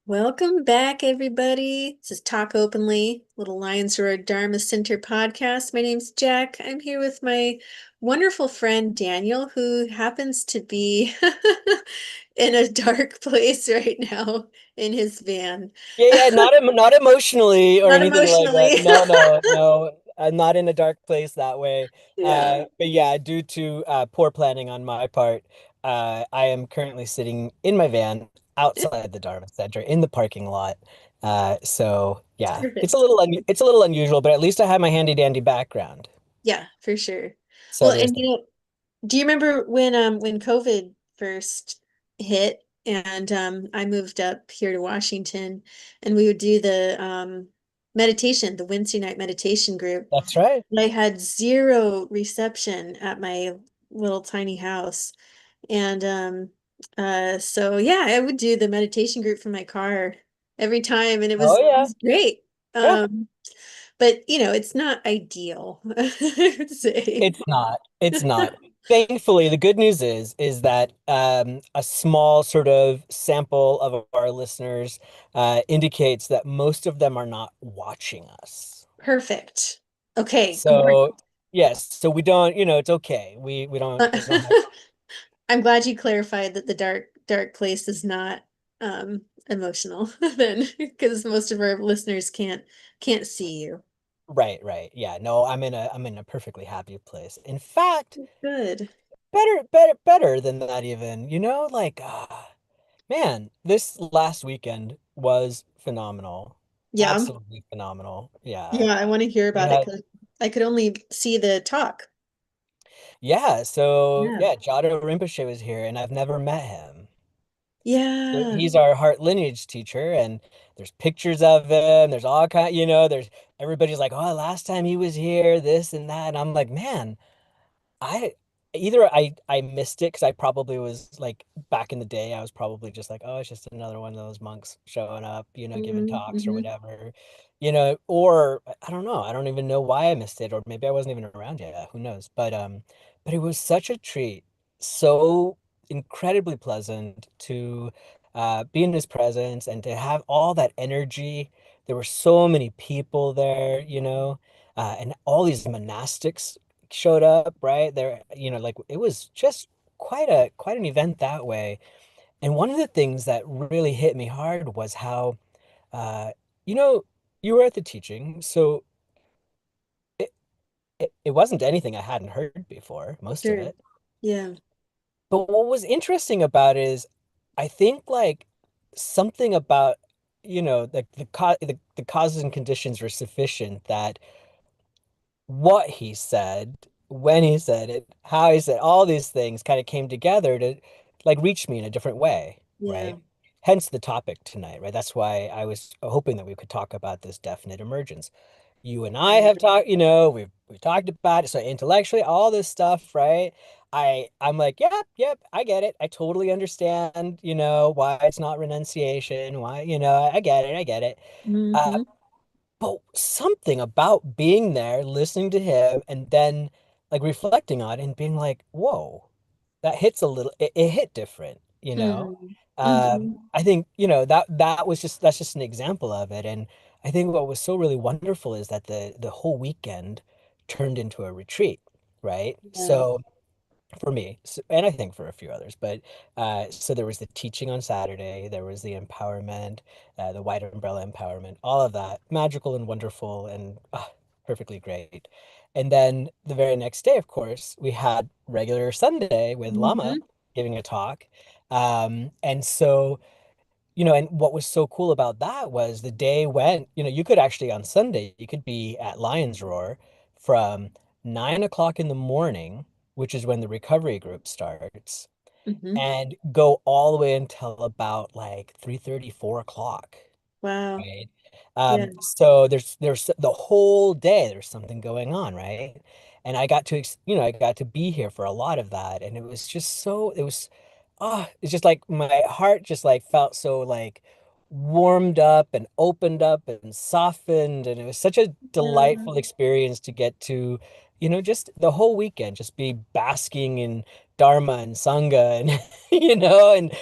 Welcome back, everybody. This is Talk Openly, Little Lions Roar Dharma Center podcast. My name's Jack. I'm here with my wonderful friend Daniel, who happens to be in a dark place right now in his van. Yeah, not emotionally or Not anything like that. emotionally. No. I'm not in a dark place that way. Yeah, But yeah, due to poor planning on my part, I am currently sitting in my van outside the Dharma Center in the parking lot. So it's yeah, perfect. it's a little unusual, but at least I have my handy dandy background. Yeah, for sure. So Well, there's and do you remember when COVID first hit and I moved up here to Washington and we would do the meditation, the Wednesday night meditation group. that's right. I had zero reception at my little tiny house. And so yeah, I would do the meditation group from my car every time and it Oh was, it yeah. was great. Yeah. But it's not ideal, I would say. It's not. It's not. Thankfully, the good news is that a small sort of sample of our listeners indicates that most of them are not watching us. Perfect. Okay, great. So yes, so we don't, it's okay. We don't have. I'm glad you clarified that the dark place is not emotional then, because most of our listeners can't see you. Right, right. Yeah, no, I'm in a perfectly happy place. In fact, Good. better than that even. Man, this last weekend was phenomenal. Yeah. Absolutely phenomenal. Yeah. Yeah, I want to hear We about it had because I could only see the talk. Yeah, so Yeah. yeah, Jado Rinpoche was here and I've never met him. So Yeah. he's our heart lineage teacher and there's pictures of him. There's all kind, there's everybody's like, "Oh, last time he was here, this and that." And I'm like, "Man, I I missed it because I probably was like back in the day, I was probably just like, oh, it's just another one of those monks showing up, giving talks or Mm-hmm. whatever, or I don't know. I don't even know why I missed it, or maybe I wasn't even around yet. Who knows? But it was such a treat, so incredibly pleasant to be in his presence and to have all that energy. There were so many people there, and all these monastics showed up, right? There, like it was just quite an event that way. And one of the things that really hit me hard was how uh you know, you were at the teaching, so it, it wasn't anything I hadn't heard before, most of Sure. it. Yeah. But what was interesting about it is I think like something about like the causes and conditions were sufficient that what he said, when he said it, how he said all these things kind of came together to like reach me in a different way, Yeah. right? Hence the topic tonight, right? That's why I was hoping that we could talk about this definite emergence. You and I Right. have talked, we've talked about it. So intellectually, all this stuff, right? I'm like, yep, I get it. I totally understand, why it's not renunciation, why, I get it, I get it. Uh, Mm-hmm. but something about being there, listening to him, and then like reflecting on it and being like, whoa, that hits a little, it hit different. Mm-hmm. Mm-hmm. I think, that's just an example of it. And I think what was so really wonderful is that the whole weekend turned into a retreat, right? Yeah. So for me, and I think for a few others, but so there was the teaching on Saturday, there was the empowerment, the white umbrella empowerment, all of that, magical and wonderful and perfectly great. And then the very next day, of course, we had regular Sunday with Lama Mm-hmm. giving a talk. And so, and what was so cool about that was the day went, you could actually on Sunday, you could be at Lion's Roar from 9 o'clock in the morning, which is when the recovery group starts, Mm-hmm. and go all the way until about like 3:30, 4 o'clock. Wow. Right. Yeah. So there's the whole day there's something going on, right? And I got to be here for a lot of that, and it was just so it was it's just like my heart just like felt so like warmed up and opened up and softened, and it was such a Yeah. delightful experience to get to, just the whole weekend just be basking in Dharma and Sangha and and Ah,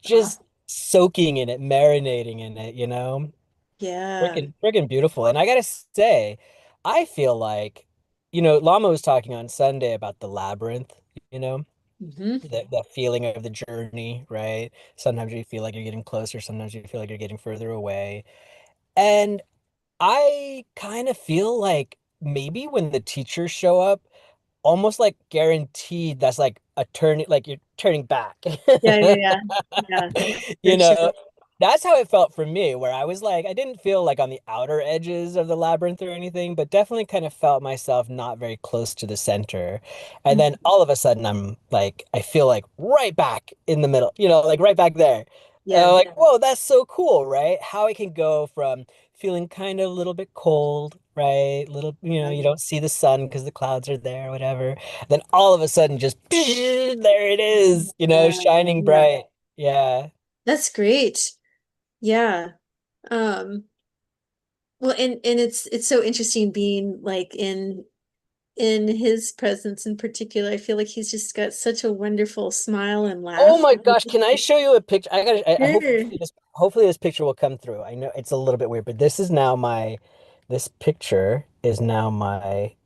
just soaking in it, marinating in it, you know? Yeah. Freaking beautiful. And I gotta say, I feel like, Lama was talking on Sunday about the labyrinth, you know, Hmm. that feeling of the journey, right? Sometimes you feel like you're getting closer, sometimes you feel like you're getting further away. And I kind of feel like maybe when the teachers show up, almost like guaranteed that's like a turn, like you're turning back. Yeah, yeah, yeah. Yeah, You for sure. know, that's how it felt for me, where I was like, I didn't feel like on the outer edges of the labyrinth or anything, but definitely kind of felt myself not very close to the center. And then Mhm. all of a sudden, I'm like, I feel like right back in the middle, like right back there. Yeah. Like, whoa, that's so cool, right? How it can go from feeling kind of a little bit cold, right? Little, Yeah. you don't see the sun because the clouds are there, whatever. Then all of a sudden, just there it is, Yeah. shining Yeah. bright. Yeah. That's great. Yeah. Um, well, and it's so interesting being like in his presence in particular. I feel like he's just got such a wonderful smile and Oh laugh. my gosh, can I show you a picture? I Sure. hopefully this picture will come through. I know it's a little bit weird, but this picture is now my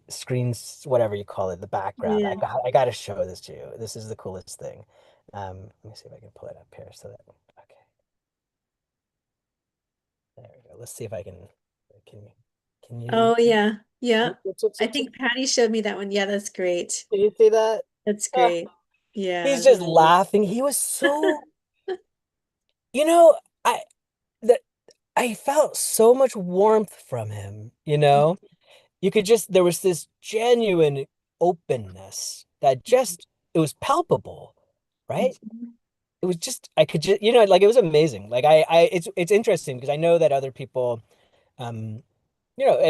screen's whatever you call it, the background. Yeah. I got to show this to you. This is the coolest thing. Let me see if I can pull it up here so that okay. There we go. Let's see if I can can you Oh yeah. can Yeah. I you, think Patty showed me that one. Yeah, that's great. can you see that? That's Ah, great. he's Yeah. just laughing. He was so, you know, I that I felt so much warmth from him, you know? You could just there was this genuine openness that just it was palpable, right? Mhm. It was just I could just like it was amazing. Like I it's interesting because I know that other people um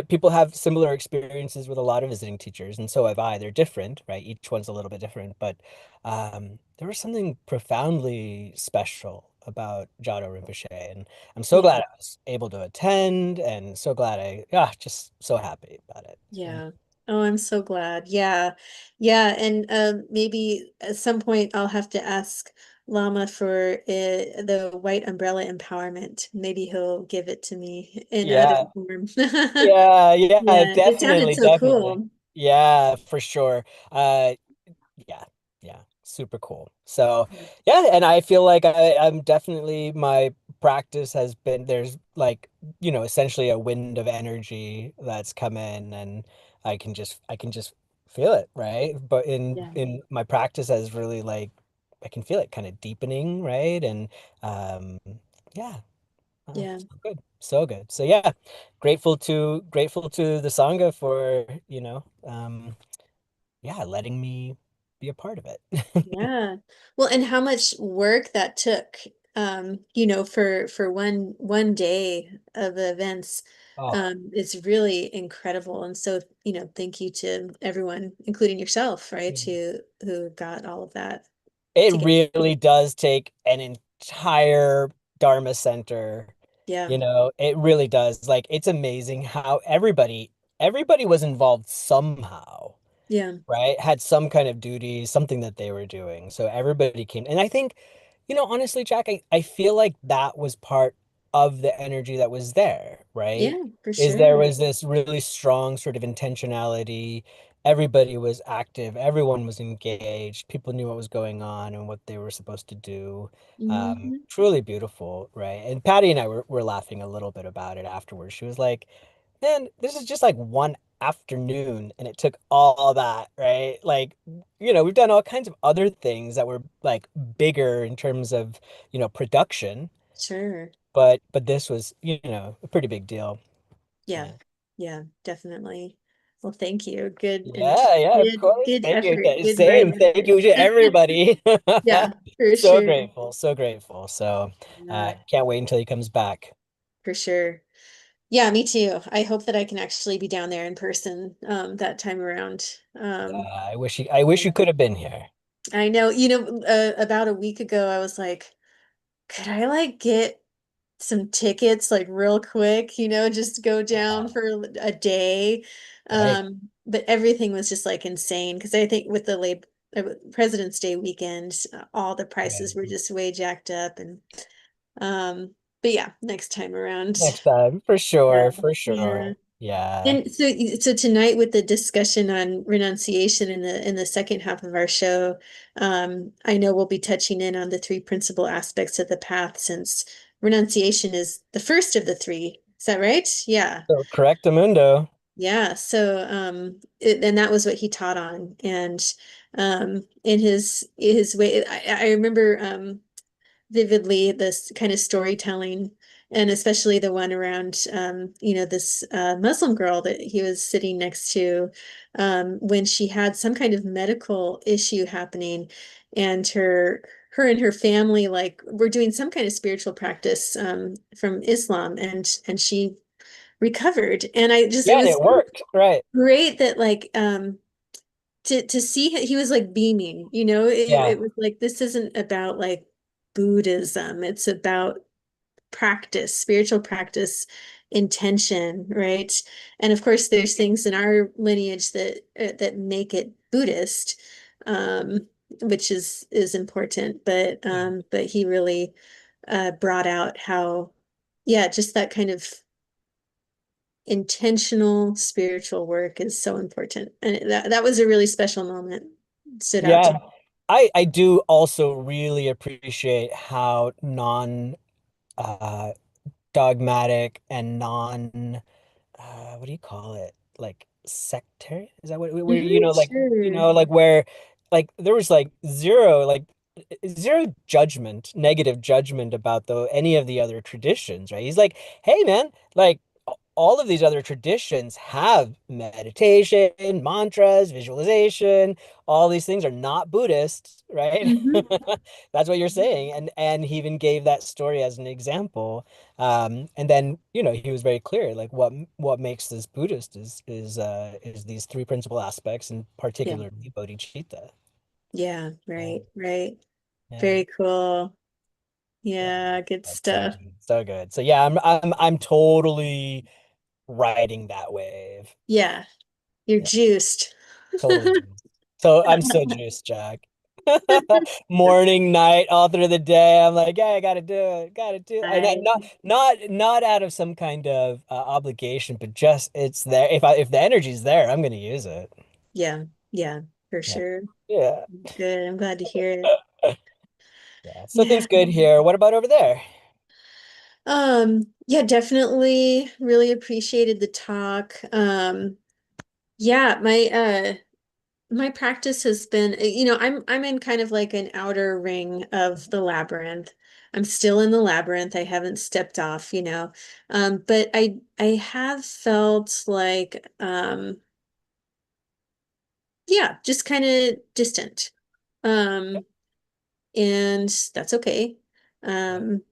people have similar experiences with a lot of visiting teachers, and so have I. They're different, right? Each one's a little bit different, but there was something profoundly special about Jado Rinpoche, and I'm so Yeah. glad I was able to attend, and so glad just so happy about it. Yeah. Oh, I'm so glad. Yeah. Yeah. And maybe at some point I'll have to ask Lama for the white umbrella empowerment. Maybe he'll give it to me in other Yeah, form. yeah, Yeah, it sounded definitely, so definitely. cool. Yeah, for sure. Yeah, yeah, super cool. So, yeah, and I feel like I'm definitely my practice has been there's like, essentially a wind of energy that's come in and I can just feel it, right? But Yeah. in my practice has really like I can feel it kind of deepening, right? And um yeah, Yeah. so good. So good. So yeah, grateful to the Sangha for, yeah, letting me be a part of it. Yeah. Well, and how much work that took, for one day of the events, Oh, is really incredible. And so, thank you to everyone, including yourself, right, who got all of that it together. really does take an entire Dharma center. Yeah. It really does. Like, it's amazing how everybody was involved somehow, Yeah. right? Had some kind of duty, something that they were doing. So everybody came. And I think, honestly, Jack, I feel like that was part of the energy that was there, right? Yeah, for Is there sure. was this really strong sort of intentionality. Everybody was active, everyone was engaged, people knew what was going on and what they were supposed to do. Hmm. Truly beautiful, right? And Patty and I were laughing a little bit about it afterwards. She was like, man, this is just like one afternoon and it took all that, right? Like, we've done all kinds of other things that were like bigger in terms of, production, Sure. but this was, a pretty big deal. Yeah. Yeah. Yeah, definitely. Well, thank you. Good and Yeah, yeah, of good, course. good Thank you. effort, Yeah, good bright same. Thank you to effort. everybody. Yeah, for So sure. grateful, so grateful. So, Yeah, can't wait until he comes back. for sure. Yeah, me too. I hope that I can actually be down there in person that time around. I wish you could have been here. I know, about a week ago, I was like, could I like get some tickets like real quick, just go down Yeah, for a day. right. But everything was just like insane because I think with the President's Day weekend, all the prices were Right. just way jacked up, and um, but yeah, next time around. Next time, for Yeah, sure, for yeah. sure. Yeah. And so tonight with the discussion on renunciation in the second half of our show, I know we'll be touching in on the three principal aspects of the path since renunciation is the first of the three. Is that right? Yeah. So correctamundo. Yeah. So and that was what he taught on. And in his way, I remember vividly this kind of storytelling, and especially the one around this Muslim girl that he was sitting next to, when she had some kind of medical issue happening, and her and her family like were doing some kind of spiritual practice from Islam, and she recovered. And I just it Yeah, and was it worked. Right. great that like to see he was like beaming, Yeah. it was like this isn't about like Buddhism, it's about practice, spiritual practice, intention, right? And of course there's things in our lineage that make it Buddhist, um which is important, Yeah. but he really brought out how, yeah, just that kind of intentional spiritual work is so important. And that was a really special moment. It stood out to Yeah. me. I do also really appreciate how uh dogmatic and non what do you call it? Like sectarian? Is that what where Hmm, sure. like where like there was like zero judgment, negative judgment about any of the other traditions, right? He's like, "Hey man, like all of these other traditions have meditation, mantras, visualization, all these things are not Buddhist, right?" Hmm. That's what you're saying. And he even gave that story as an example. And then, he was very clear, like what makes this Buddhist is these three principal aspects, and Yeah. particularly bodhicitta. Yeah. Yeah, Right. Right. yeah, Very cool. yeah. Yeah. Good That's so stuff. good, so good. So yeah, I'm totally riding that wave. Yeah. You're Yeah, juiced. totally juiced. So I'm so juiced, Jack. Morning, night, all through the day. I'm like, yeah, I gotta do it, gotta do it. And I, not out of some kind of obligation, but just it's there. If the energy's there, I'm gonna use it. yeah. Yeah. For Yeah, sure. yeah, Good. I'm glad to hear it. yeah. So things Yeah. good here. What about over there? Yeah, definitely really appreciated the talk. Yeah, my practice has been, I'm in kind of like an outer ring of the labyrinth. I'm still in the labyrinth. I haven't stepped off, but I have felt like yeah, just kind of distant. Um and that's okay. Yeah, Um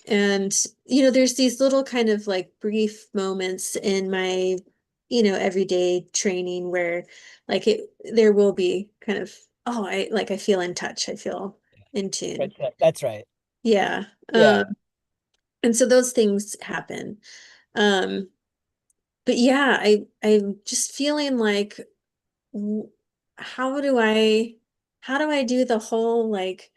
and there's these little kind of like brief moments in my everyday training where like there will be kind of, oh, I feel in touch, I feel in tune. that's right. Yeah. Yeah, And so those things happen. um but yeah, I'm just feeling like, w- how do I how do I do the whole like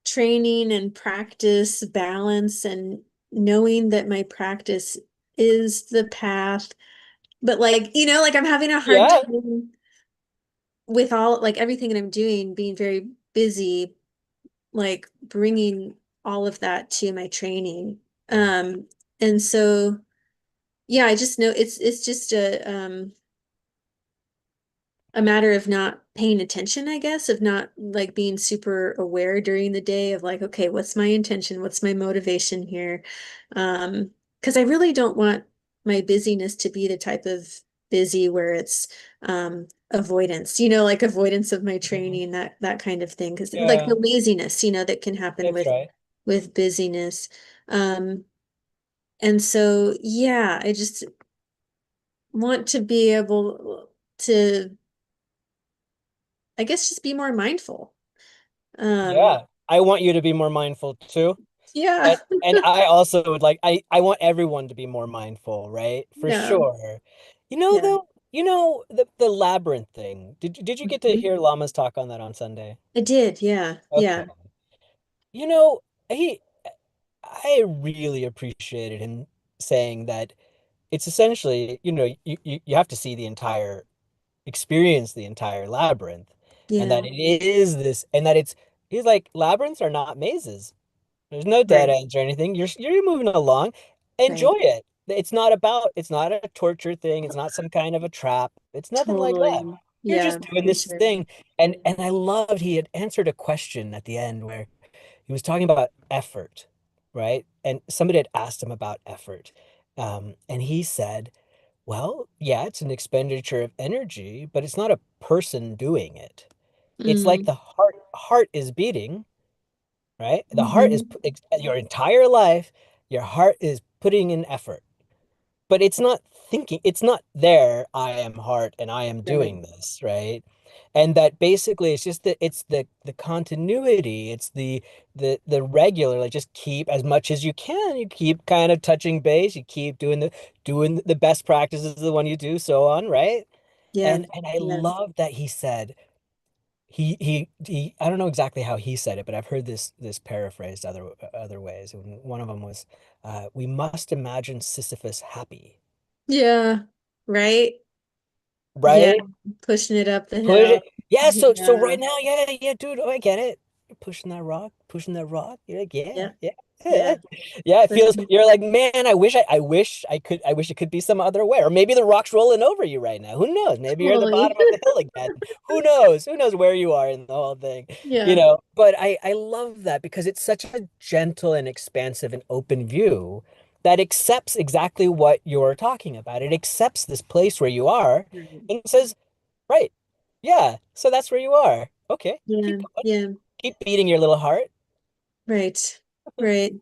training and practice balance, and knowing that my practice is the path, but like like I'm having a hard yeah, time with all like everything that I'm doing, being very busy, like bringing all of that to my training. And so yeah, I just know it's just a matter of not paying attention, I guess, of not like being super aware during the day of like, okay, what's my intention? What's my motivation here? Because I really don't want my busyness to be the type of busy where it's avoidance, like avoidance of my mhm, training, that kind of thing. Because like yeah. the laziness, that can happen That's right. with busyness. Um, and so yeah, I just want to be able to, I guess, just be more mindful. Um, Yeah, I want you to be more mindful too. yeah, And I also would like I want everyone to be more mindful, right? For yeah, sure. yeah. Though, the labyrinth thing. Did you get to Mhm. hear Lama's talk on that on Sunday? I did, yeah, Okay. yeah. You know, he I really appreciated him saying that it's essentially, you have to see the entire experience the entire labyrinth, and that Yeah, it is this, and that he's like, labyrinths are not mazes. There's no dead right, ends or anything. You're moving along. right. Enjoy it. It's not a torture thing. It's not some kind of a trap. It's nothing like that. Totally. You're Yeah, just doing for this sure. thing. And I loved he had answered a question at the end where he was talking about effort, right? And somebody had asked him about effort. And he said, well, yeah, it's an expenditure of energy, but it's not a person doing it. It's like Mm, the heart is beating, right? The heart is hmm. your entire life, your heart is putting in effort, but it's not thinking, it's not there, I am heart and I am Right. doing this, right? And that basically it's just the continuity, it's the regular, like just keep as much as you can, you keep kind of touching base, you keep doing the best practices, the one you do, so on, right? Yeah, And I yeah. love that he said he I don't know exactly how he said it, but I've heard this paraphrased other ways. And one of them was, "We must imagine Sisyphus happy." Yeah, right. Yeah, Right? pushing it up the Push hill. it. Yeah, so Yeah, right now, yeah, yeah, dude, oh, I get it. You're pushing that rock. You're like, yeah, yeah, yeah. yeah. Yeah, it feels Pushing. you're like, man, I wish it could be some other way. Or maybe the rock's rolling over you right now. Who knows? Maybe you're at the Totally. bottom of the hill again. Who knows? Who knows where you are in the whole thing? Yeah. But I love that because it's such a gentle and expansive and open view that accepts exactly what you're talking about. It accepts this place where you are Right. and says, right. Yeah, so that's where you are. Okay, Yeah, keep going. yeah. Keep beating your little heart. Right. Right.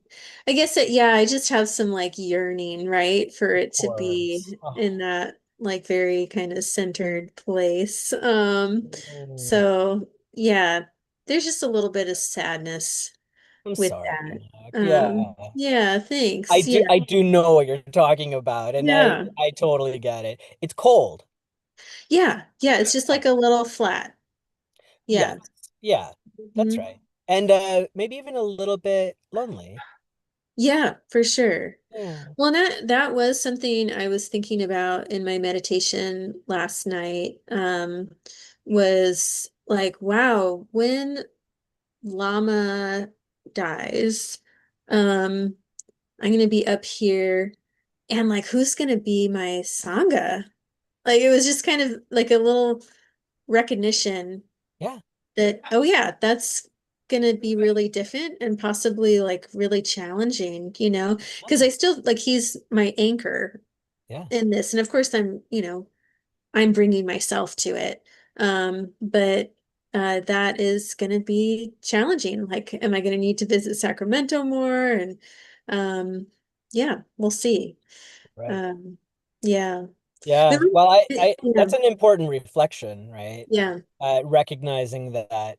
I guess that, yeah, I just have some like yearning, right, for Of it to course. be Oh, in that like very kind of centered place. mm, So yeah, there's just a little bit of sadness I'm with sorry, that. Jack. Yeah. Yeah, thanks. Yeah. I do know what you're talking about, and Yeah. I totally get it. It's cold. Yeah. Yeah, it's just Yeah. like a little flat. Yes. Yeah. Yeah, that's Mhm. right. And maybe even a little bit lonely. Yeah, for sure. Yeah. Well, that was something I was thinking about in my meditation last night. Was like, wow, when Lama dies, um, I'm gonna be up here and like who's gonna be my Sangha? Like it was just kind of like a little recognition Yeah. that, oh yeah, that's gonna be really different and possibly like really challenging, because I still like he's my anchor Yeah. in this. And of course I'm bringing myself to it. But that is going to be challenging. Like, am I going to need to visit Sacramento more? And yeah, we'll see. Right. Um, yeah. Yeah. The Well, yeah, that's an important reflection, right? yeah, Recognizing that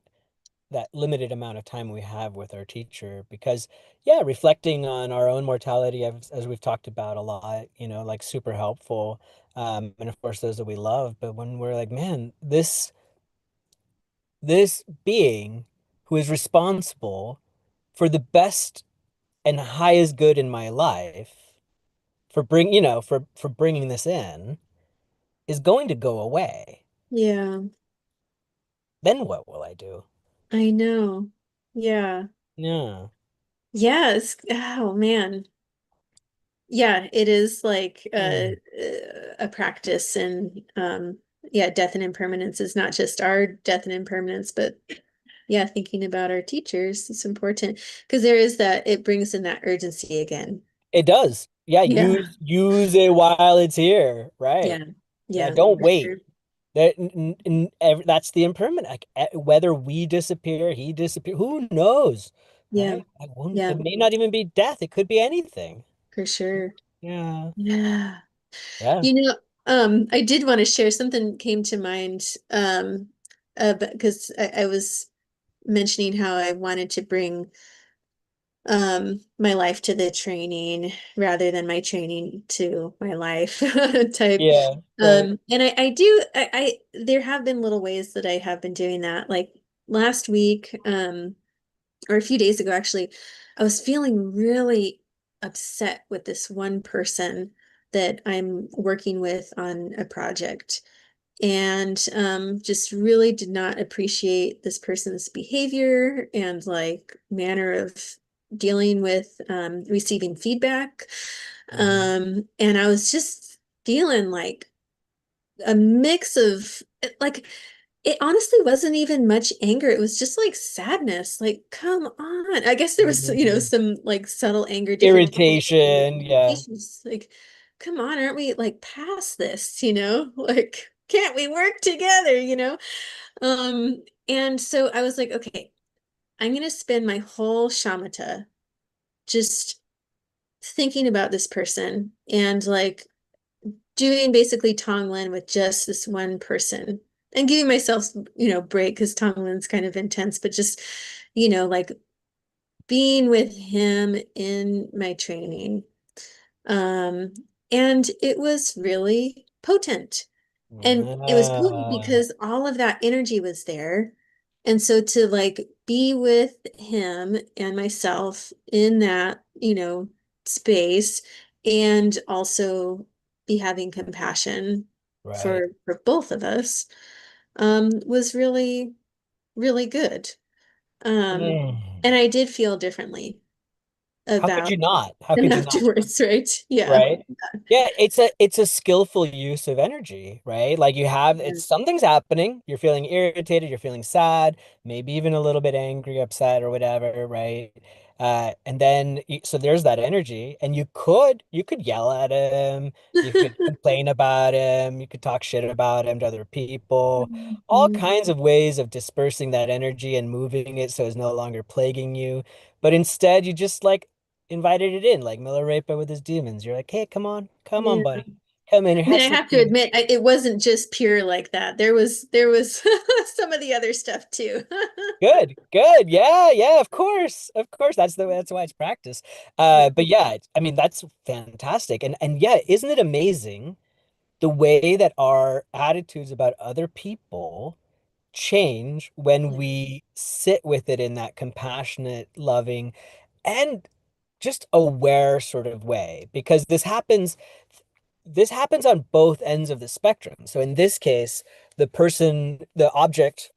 limited amount of time we have with our teacher because yeah, reflecting on our own mortality as we've talked about a lot, like super helpful. And of course those that we love, but when we're like, man, this being who is responsible for the best and highest good in my life for bringing this in is going to go away. yeah. Then what will I do? I know. Yeah. Yeah. Yes. Oh man. Yeah, it is like Mm. a practice and yeah, death and impermanence is not just our death and impermanence, but yeah, thinking about our teachers is important because there is that it brings in that urgency again. It does. Yeah, Yeah. use it while it's here. Right. Yeah. Yeah, Yeah, don't for wait. sure. That's the impermanent. Like, whether we disappear, he disappear, who knows? Yeah. Right? I won't, Yeah, it may not even be death. It could be anything. for sure. Yeah. Yeah. Yeah. You know, I did want to share something came to mind because I was mentioning how I wanted to bring my life to the training rather than my training to my life type. Yeah, right. And I do there have been little ways that I have been doing that. Like last week, or a few days ago actually, I was feeling really upset with this one person that I'm working with on a project and just really did not appreciate this person's behavior and like manner of dealing with receiving feedback. Mhm. And I was just feeling like a mix of like it honestly wasn't even much anger. It was just like sadness. Like, come on. I guess there was, Mhm. some like subtle anger, different levels of anger, Irritation, yeah. irritations. Like, come on, aren't we like past this? Like, can't we work together? Um, and so I was like, okay, I'm gonna spend my whole shamatha just thinking about this person and like doing basically Tonglen with just this one person and giving myself, break because Tonglen's kind of intense, but just, like being with him in my training. Um, and it was really potent. And it was potent Ah, because all of that energy was there. And so to like be with him and myself in that, space and also be having compassion right. for both of us was really, really good. Um, Mm. and I did feel differently How could about you not? How him could you not? afterwards, right? Yeah. Right? Yeah, it's a skillful use of energy, right? Like you have Yeah. it's something's happening, you're feeling irritated, you're feeling sad, maybe even a little bit angry, upset or whatever, right? And then so there's that energy and you could yell at him, you could complain about him, you could talk shit about him to other people. All Mhm. kinds of ways of dispersing that energy and moving it so it's no longer plaguing you. But instead you just like invited it in, like Milarepa with his demons. You're like, hey, come on, Yeah. buddy, come in. Here, I mean, have I some have to tea. admit, it wasn't just pure like that. There was some of the other stuff too. Good, good, yeah, yeah, of course. That's why it's practice. Yeah. But yeah, I mean, that's fantastic, and yeah, isn't it amazing the way that our attitudes about other people change when Yeah. we sit with it in that compassionate, loving, and just aware sort of way? Because this happens on both ends of the spectrum. So in this case, the object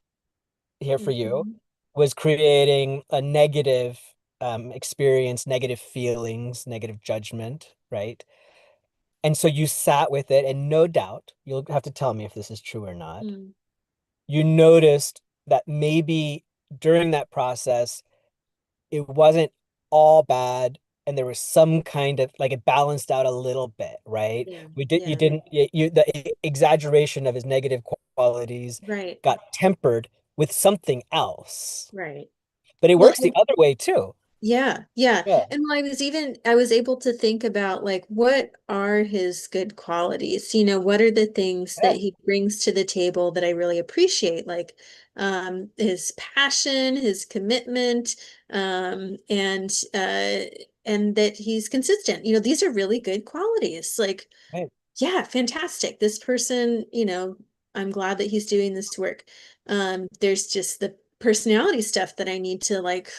here for you Mhm. was creating a negative experience, negative feelings, negative judgment, right? And so you sat with it, and no doubt, you'll have to tell me if this is true or not. Mm. You noticed that maybe during that process, it wasn't all bad and there was some kind of like it balanced out a little bit, right? Yeah. We did you Yeah. didn't you the exaggeration of his negative qualities Right. got tempered with something else. Right. But it Well, works the other way too. yeah, yeah. Yeah. And I was able to think about like what are his good qualities? What are the things Yeah. that he brings to the table that I really appreciate? Like his passion, his commitment, and that he's consistent. These are really good qualities. Like, Right. yeah, fantastic. This person, I'm glad that he's doing this work. There's just the personality stuff that I need to like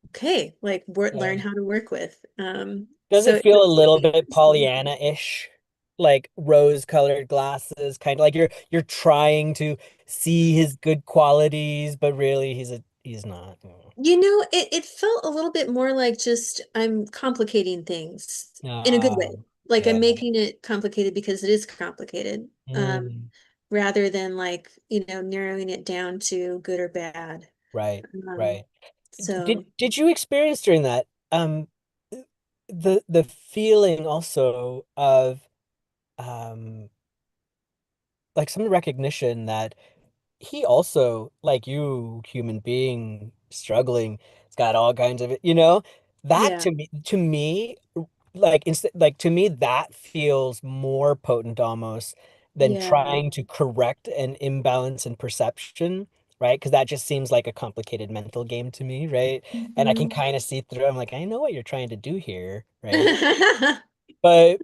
okay, like Yeah. learn how to work with. Does So it it feel was a little really bit interesting. Pollyanna-ish? Like rose-colored glasses, kind of like you're trying to see his good qualities, but really he's not. It felt a little bit more like just I'm complicating things in a good way. Ah, Like yeah. I'm making it complicated because it is complicated, Mm, rather than like, narrowing it down to good or bad. right, Um, right. Did so did you experience during that the feeling also of um like some recognition that he also, like you, human being struggling, it's got all kinds of that yeah, to me, like to me, that feels more potent almost than yeah, trying to correct an imbalance in perception, right? Because that just seems like a complicated mental game to me, right? And I can Mhm. kind of see through. I'm like, I know what you're trying to do here, right? But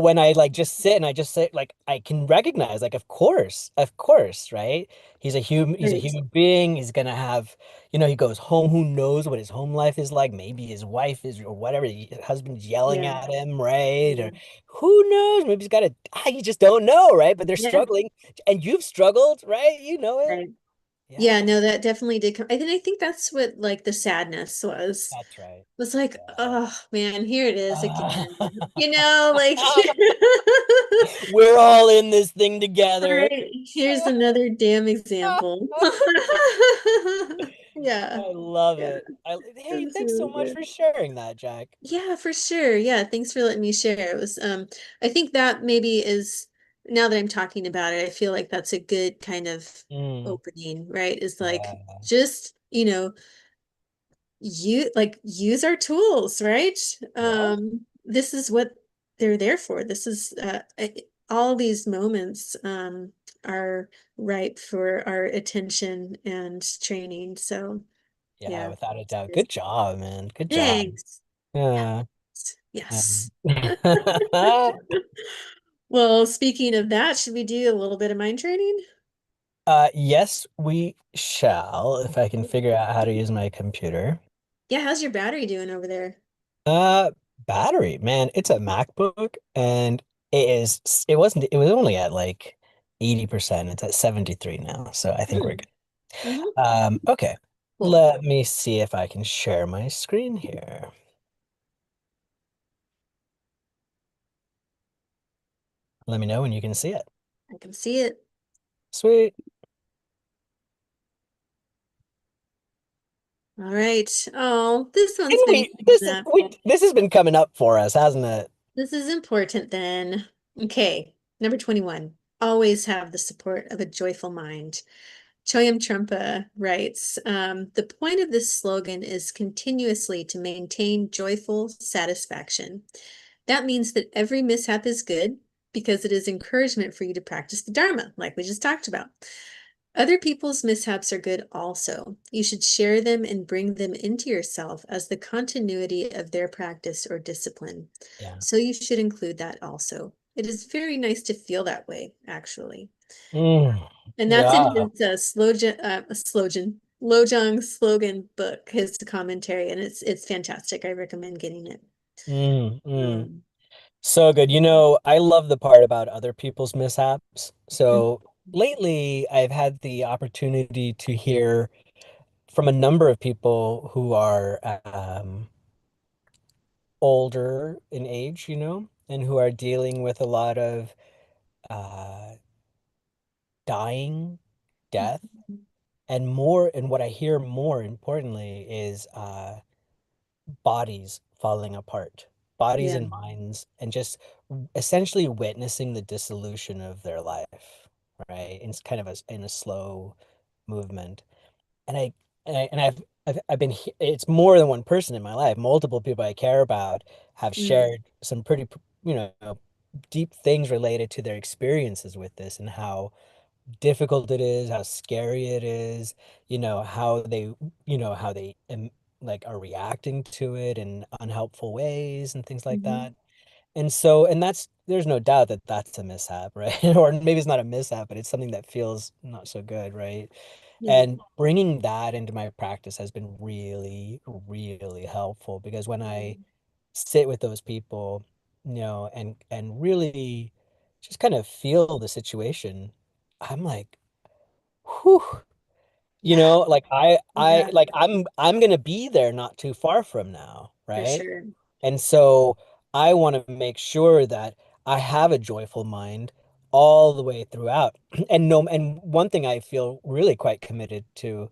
when I like just sit and I just sit like I can recognize like of course, right? He's a Right. human being. He's gonna have, he goes home, who knows what his home life is like? Maybe his wife is or whatever, his husband's yelling Yeah. at him, right? Or Yeah. who knows? Maybe he's got a you just don't know, right? But they're Yeah. struggling and you've struggled, right? You know it. Right. Yeah, Yeah, no, that definitely did come. I think that's what like the sadness that's right. was like, Yeah. oh man, here it is again. You know, like We're all in this thing all together. right, here's another damn example. Yeah. I love Yeah. it. Hey, That's thanks so really much good. for sharing that, Jack. Yeah, for sure. Yeah, thanks for letting me share. It was I think that maybe is now that I'm talking about it, I feel like that's a good kind of Mm, opening, right? Is like yeah, just, you like use our tools, right? yeah, This is what they're there for. This is all these moments are ripe for our attention and training. So, yeah, yeah. without a doubt. Good job, man. Good job. Thanks. Yeah. Yes. Um, Well, speaking of that, should we do a little bit of mind training? yes, we shall, if I can figure out how to use my computer. Yeah, how's your battery doing over there? Uh, Battery, man, it's a MacBook and it was only at like 80%. It's at 73 now, so I think we're Hmm. good. Hmm. Okay. Cool. Let me see if I can share my screen here. Let me know when you can see it. I can see it. Sweet. All right. Oh, this one's Didn't been we coming up. this has been coming up for us, hasn't it? This is important then. Okay, number 21. Always have the support of a joyful mind. Choyam Trungpa writes, the point of this slogan is continuously to maintain joyful satisfaction. That means that every mishap is good because it is encouragement for you to practice the Dharma, like we just talked about. Other people's mishaps are good also. You should share them and bring them into yourself as the continuity of their practice or discipline. Yeah. So you should include that also. It is very nice to feel that way, actually. Mm, And that's in yeah. his Lojong slogan book, his commentary, and it's fantastic. I recommend getting it. Mm, mm. Um, So good. I love the part about other people's mishaps. mhm, So lately, I've had the opportunity to hear from a number of people who are older in age, and who are dealing with a lot of uh, dying, death, and what I hear more importantly is bodies falling apart, bodies yeah. and minds, and just essentially witnessing the dissolution of their life, right? And it's kind of in a slow movement. And I've been, it's more than one person in my life. Multiple people I care about have Mm, shared some pretty, you know, deep things related to their experiences with this and how difficult it is, how scary it is, how they like are reacting to it in unhelpful ways and things like mhm. that. And there's no doubt that that's a mishap, right? Or maybe it's not a mishap, but it's something that feels not so good, right? Yeah. And bringing that into my practice has been really, really helpful because when I Mm, sit with those people, and really just kind of feel the situation, I'm like, whew, yeah. like I Yeah, like I'm gonna be there not too far from now, for right? sure. And so I want to make sure that I have a joyful mind all the way throughout. And one thing I feel really quite committed to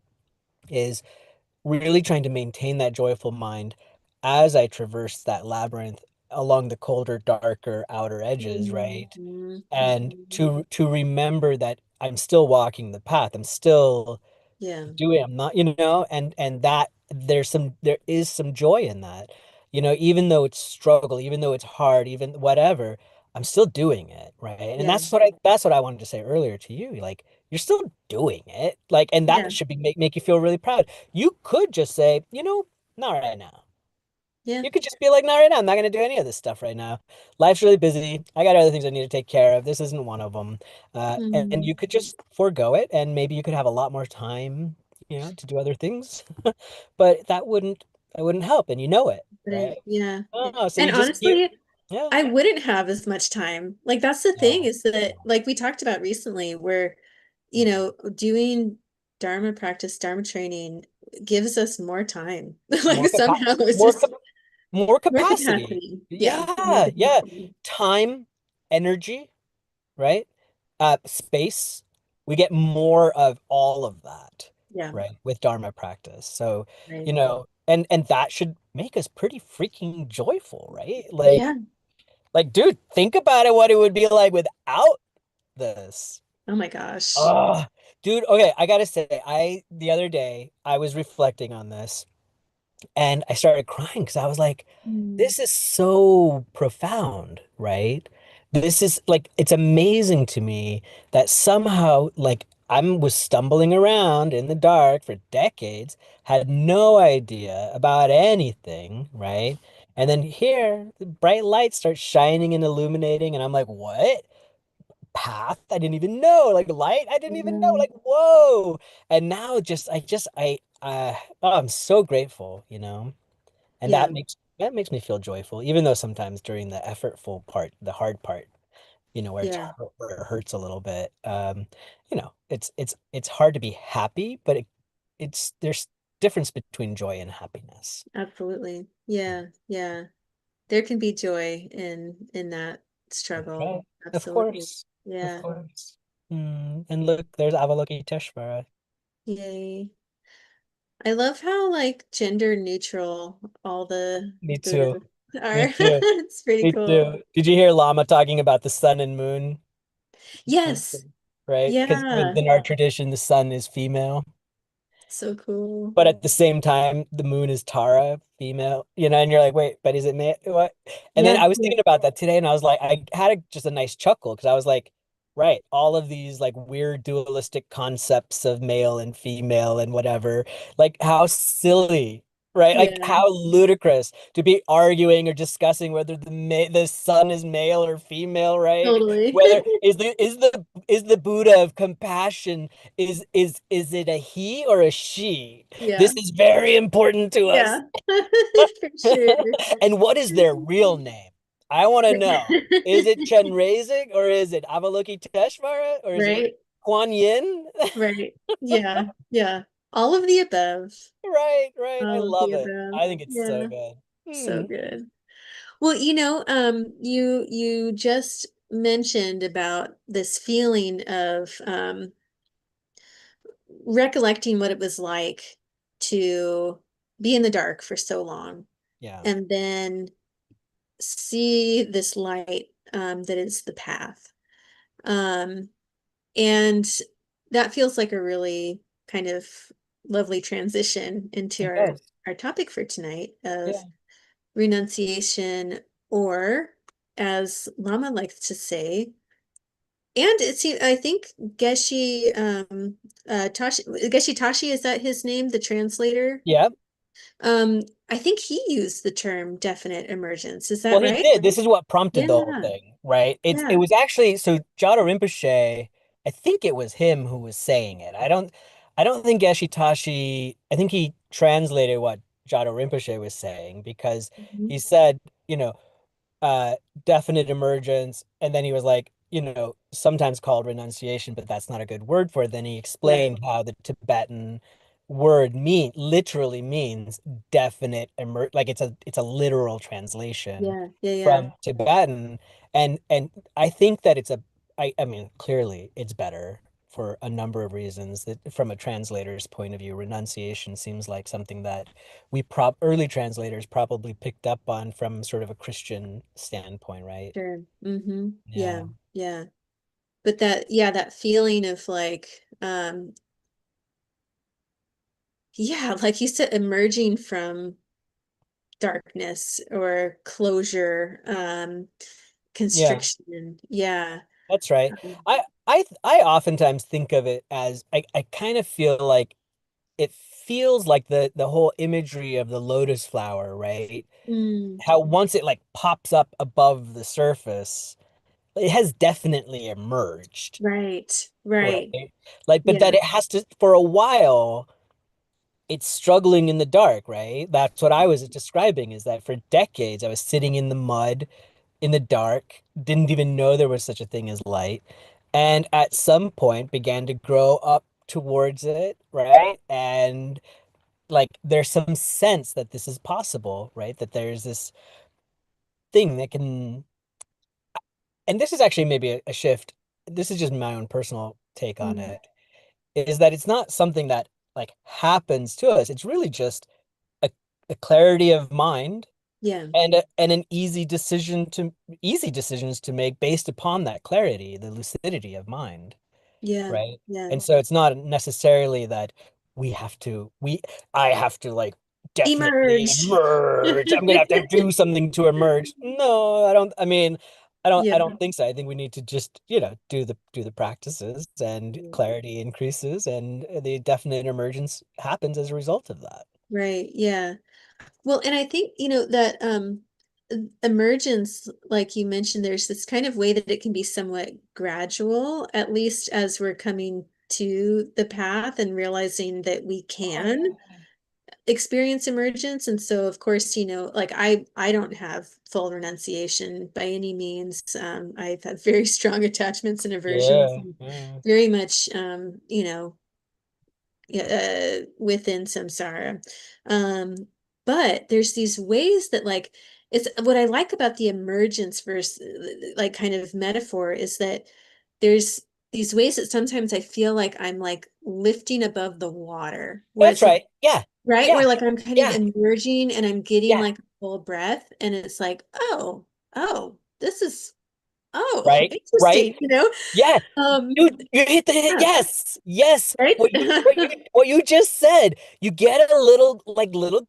is really trying to maintain that joyful mind as I traverse that labyrinth along the colder, darker outer edges, Mhm, right? And mhm. to remember that I'm still walking the path. I'm still Yeah, doing, I'm not, and that there is some joy in that. Even though it's struggle, even though it's hard, even whatever, I'm still doing it, right? And yeah. that's what I wanted to say earlier to you. Like, you're still doing it. Like, and Yeah. that should make you feel really proud. You could just say, not right now. Yeah. You could just be like, not right now. I'm not going to do any of this stuff right now. Life's really busy. I got other things I need to take care of. This isn't one of them. And Mhm. you could just forego it, and maybe you could have a lot more time, to do other things. But that wouldn't help, and you know it, Right. right? Yeah. Oh, so And you, honestly, yeah, I wouldn't have as much time. Like that's the thing no, is that no. like we talked about recently where, Mm-mm. doing Dharma practice, Dharma training gives us more time. Like More capa somehow it's more just cap more more capacity. capacity. Yeah, more Yeah, yeah. capacity. Time, energy, right? Space. We get more of all of that, Yeah, right? With Dharma practice. So, right. and that should make us pretty freaking joyful, right? Yeah. Like, dude, think about it, what it would be like without this. Oh my gosh. Oh, dude, okay, I gotta say, the other day I was reflecting on this. And I started crying because I was like, Mm, this is so profound, right? This is like, it's amazing to me that somehow, like, was stumbling around in the dark for decades, had no idea about anything, right? And then here, the bright light starts shining and illuminating, and I'm like, what? Path? I didn't even know. Like light? I didn't even know. yeah. Like, whoa. And now oh, I'm so grateful, and Yeah. that makes me feel joyful, even though sometimes during the effortful part, the hard part, Yeah. where it hurts a little bit, it's hard to be happy, but there's difference between joy and happiness. Absolutely. Yeah. Yeah. There can be joy in that struggle. Right. Of Absolutely. course. Of Yeah. course. And look, there's Avalokiteshvara. Yay. I love how like gender neutral all the Me too. Buddhas are. Me too. It's pretty Me cool. too. Did you hear Lama talking about the sun and moon? Yes. Right? Because Yeah. in our tradition, the sun is female. So cool. But at the same time, the moon is Tara, female, and you're like, wait, but is it male? What? And then Yeah. I was thinking about that today, and I was like, I had just a nice chuckle because I was like, right, all of these like weird dualistic concepts of male and female and whatever, like how silly, right? Like Yeah. how ludicrous to be arguing or discussing whether the sun is male or female, right? Totally. Whether is the Buddha of compassion, is it a he or a she? Yeah. This is very important to us. Yeah. For sure. And what is their real name? I want to know. Is it Chenrezig or is it Avalokiteshvara or is it Right. Kuan Yin? Right. Yeah. Yeah. All of the above. Right, right. I All of the love it. above. I think it's so Yeah. good. So Hmm. good. Well, you just mentioned about this feeling of recollecting what it was like to be in the dark for so long Yeah. and then see this light that is the path. Um, and that feels like a really kind of lovely transition into It our does. our topic for tonight of Yeah. renunciation, or as Lama likes to say, and it seems I think Geshe Tashi, is that his name, the translator? Yeah. Um, I think he used the term definite emergence. Is Well, that he right? did. This is what prompted the whole Yeah, thing, right? It yeah. was actually so Jado Rinpoche, I think it was him who was saying it. I don't think Eshitashi, I think he translated what Jado Rinpoche was saying because Mhm. he said, you know, uh definite emergence, and then he was like, sometimes called renunciation, but that's not a good word for it. Then he Yeah, explained how the Tibetan word literally means definite like it's a literal translation yeah, yeah, yeah. from Tibetan. And I think that I mean, clearly it's better for a number of reasons. That from a translator's point of view, renunciation seems like something that early translators probably picked up on from sort of a Christian standpoint, right? Sure. Mm-hmm. Yeah, Yeah. yeah. But that feeling of like, yeah, like you said, emerging from darkness or closure, Yeah, constriction. Yeah. that's right. Um, I I oftentimes think of it as I kind of feel like it feels like the whole imagery of the lotus flower, right? Mm, How once it like pops up above the surface, it has definitely emerged, right, right. right? Like, but that Yeah. it has to for a while, it's struggling in the dark, right? That's what I was describing, is that for decades I was sitting in the mud in the dark, didn't even know there was such a thing as light, and at some point began to grow up towards it, right? And like there's some sense that this is possible, right? That there's this thing that can, and this is actually maybe a shift. This is just my own personal take on Mm, it, is that it's not something that like happens to us. It's really just a, a clarity of mind yeah. and an easy decisions to make based upon that clarity, the lucidity of mind, Yeah. right? Yeah. And so it's not necessarily that we have to we I have to like definitely Emerge. emerge. I'm gonna have to do something to emerge. No, I don't. I mean, I Yeah. don't think so. I think we need to just, do the practices, and clarity increases, and the definite emergence happens as a result of that. Right. Yeah. Well, and I think, that emergence, like you mentioned, there's this kind of way that it can be somewhat gradual, at least as we're coming to the path and realizing that we Oh can yeah. experience emergence. And so, of course, like I don't have full renunciation by any means. I've had very strong attachments and aversions, Yeah. and Yeah. very much, within samsara. Um, but there's these ways that like it's what I like about the emergence verse like kind of metaphor is that there's these ways that sometimes I feel like I'm like lifting above the water where That's it's like right. Yeah. right Yeah. where like I'm kind of Yeah. emerging and I'm getting Yeah. like a full breath and it's like oh this is Right. Right. interesting Yeah. um Dude, you hit the hit. yeah Yes. Yes. right What you just said. You get a little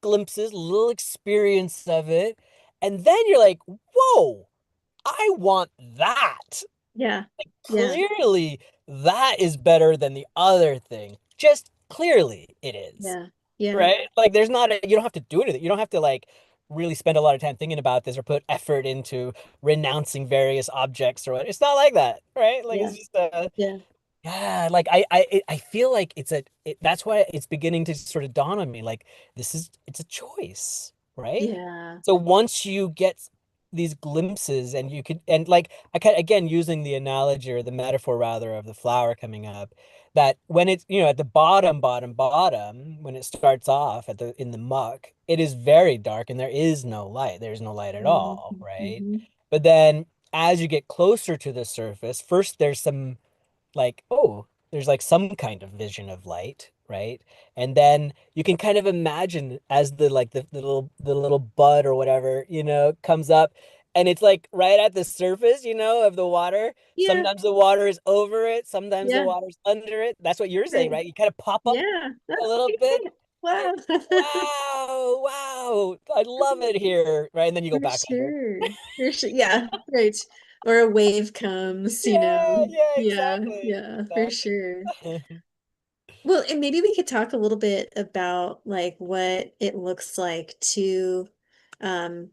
glimpses, little experience of it, and then you're like, "Whoa, I want that." yeah yeah Clearly, that is better than the other thing. Just clearly it is. yeah yeah Right? Like you don't have to do anything. You don't have to like really spend a lot of time thinking about this or put effort into renouncing various objects or what. It's not like that, right? Like yeah it's just yeah yeah, like I feel like that's why it's beginning to sort of dawn on me like it's a choice, right? yeah So once you get these glimpses and you could and like I kind again using the analogy or the metaphor rather of the flower coming up, that when it's at the bottom when it starts off in the muck, it is very dark and there is no light. There's no light at Mhm, all, right? mhm. But then as you get closer to the surface, first there's some like, oh, there's like some kind of vision of light, right? And then you can kind of imagine as the little bud or whatever, comes up and it's like right at the surface, of the water. Yeah, Sometimes the water is over it, sometimes the yeah, water's under it. That's what you're saying, right. right? You kind of pop up Yeah. a little bit. Wow. Wow, wow, I love it here, right? And then you go For back under. sure. For sure. Yeah, right. Or a wave comes, Yeah, yeah, Yeah, exactly. yeah, for sure. Exactly. Well, and maybe we could talk a little bit about like what it looks like um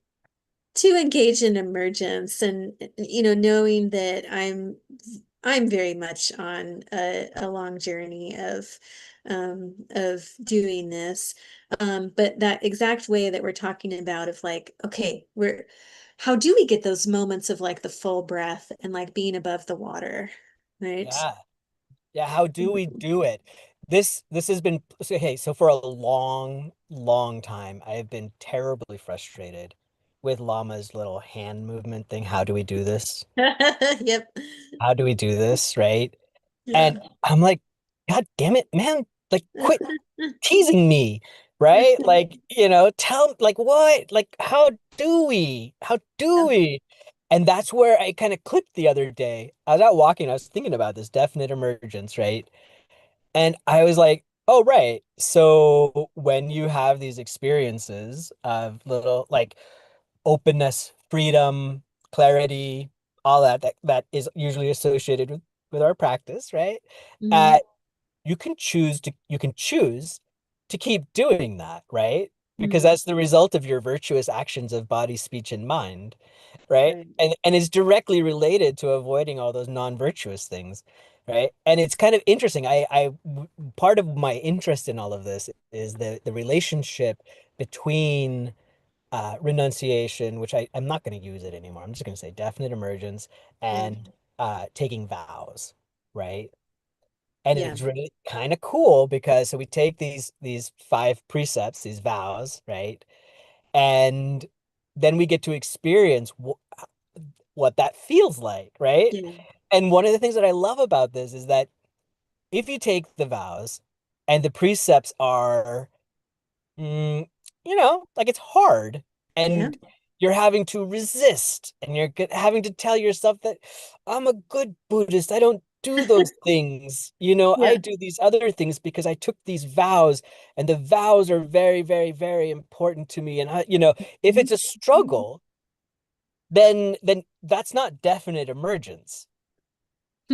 to engage in emergence and knowing that I'm very much on a long journey of doing this but that exact way that we're talking about of like okay we're how do we get those moments of like the full breath and like being above the water right Yeah. Yeah, how do we do it? This has been so hey, so for a long, long time, I have been terribly frustrated with Llama's little hand movement thing. How do we do this? yep How do we do this, right? yeah And I'm like, God damn it, man, like quit teasing me, right? Like, tell like what? Like how do we? How do yeah we? And that's where I kind of clicked the other day. I was out walking, I was thinking about this definite emergence, right? And I was like, oh, right. So when you have these experiences of little like openness, freedom, clarity, all that is usually associated with with our practice, right? Hmm. Uh, you can choose to keep doing that, right? Because Hmm. that's the result of your virtuous actions of body, speech, and mind, right? Right. And is directly related to avoiding all those non-virtuous things, right? And it's kind of interesting. Part of my interest in all of this is the relationship between renunciation, which I'm not going to use it anymore. I'm just going to say definite emergence Yeah. and taking vows, right? And Yeah. it's really kind of cool because so we take these five precepts, these vows, right? And then we get to experience what that feels like, right? Yeah. And one of the things that I love about this is that if you take the vows and the precepts are mm, like it's hard Yeah. and you're having to resist and you're having to tell yourself that I'm a good Buddhist. I don't do those things. I Yeah. do these other things because I took these vows and the vows are very, very, very important to me. And if Mhm. it's a struggle, then that's not definite emergence.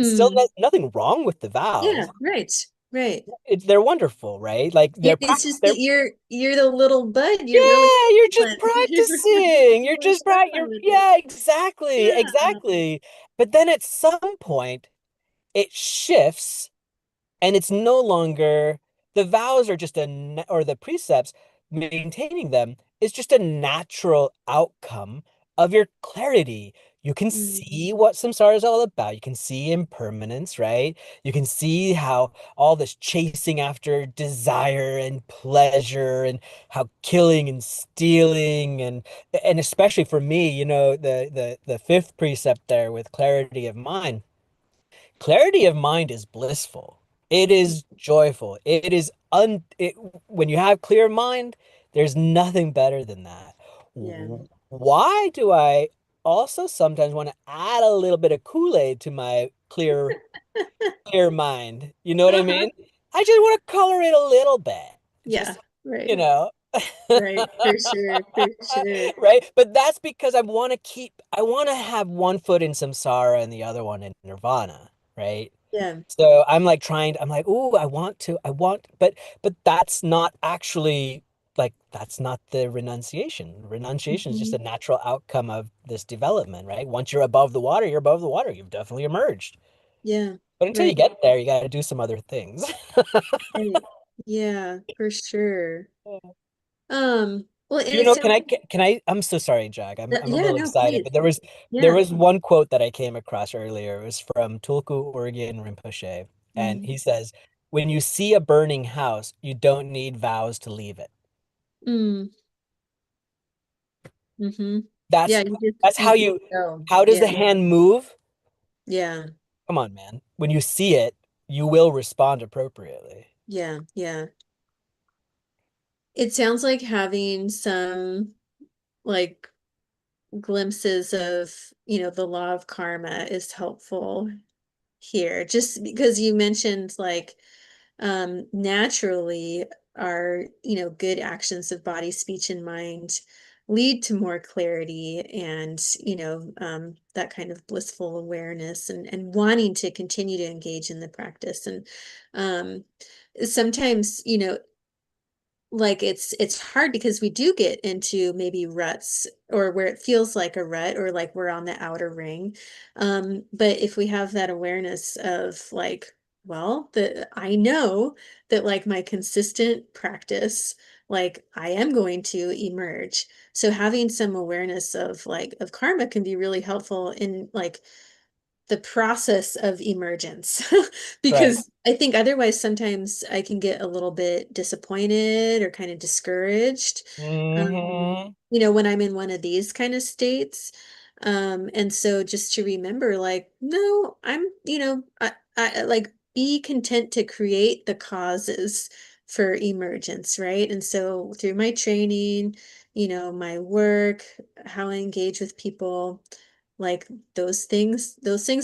Still Hmm. nothing wrong with the Yeah. vows. Right. Right. They're wonderful, right? Like It's just they're that you're the little bud. You're really Yeah, you're just excellent. practicing. You're You're just struggling with it. yeah, exactly, Yeah. exactly. But then at some point it shifts and it's no longer the vows are just or the precepts maintaining them is just a natural outcome of your clarity. You can Mm. see what samsara is all about. You can see impermanence, right? You can see how all this chasing after desire and pleasure and how killing and stealing and especially for me, the fifth precept there with clarity of mind. Clarity of mind is blissful. It is joyful. When you have clear mind, there's nothing better than that. Yeah. Why do I also sometimes want to add a little bit of Kool-Aid to my clear mind? You know what I Uh-huh. mean? I just want to color it a little bit. Yeah. Just, you Right. know. Right. For sure. For sure. Right? But that's because I want to have one foot in samsara and the other one in nirvana, right? Yeah. So I'm like, oh, but that's not actually like, that's not the renunciation. Renunciation is just a Mhm. natural outcome of this development, right? Once you're above the water, you're above the water. You've definitely emerged. Yeah. But until you Right. get there, you got to do some other things. Right. Yeah, for sure. Well, and You it know, sounds I'm so sorry, Jack. I'm a yeah, little no, excited, please. but there Yeah. was one quote that I came across earlier. It was from Tulku Urgyen Rinpoche, and Mm. he says, "When you see a burning house, you don't need vows to leave it." Mm. Mm-hmm. Yeah, That's you just go. how does Yeah. the hand move? Yeah. Come on, man. When you see it, you will respond appropriately. Yeah. Yeah. It sounds like having some like glimpses of, the law of karma is helpful here. Just because you mentioned like naturally our, good actions of body, speech, and mind lead to more clarity and, that kind of blissful awareness and wanting to continue to engage in the practice. And um, sometimes, like it's hard because we do get into maybe ruts or where it feels like a rut or like we're on the outer ring. But if we have that awareness of like, well, I know that like my consistent practice, like I am going to emerge. So having some awareness of like of karma can be really helpful in like the process of emergence Right. because I think otherwise sometimes I can get a little bit disappointed or kind of discouraged, Hmm. when I'm in one of these kind of states. And so just to remember, like, no, I like be content to create the causes for emergence, right? And so through my training, my work, how I engage with people, like those things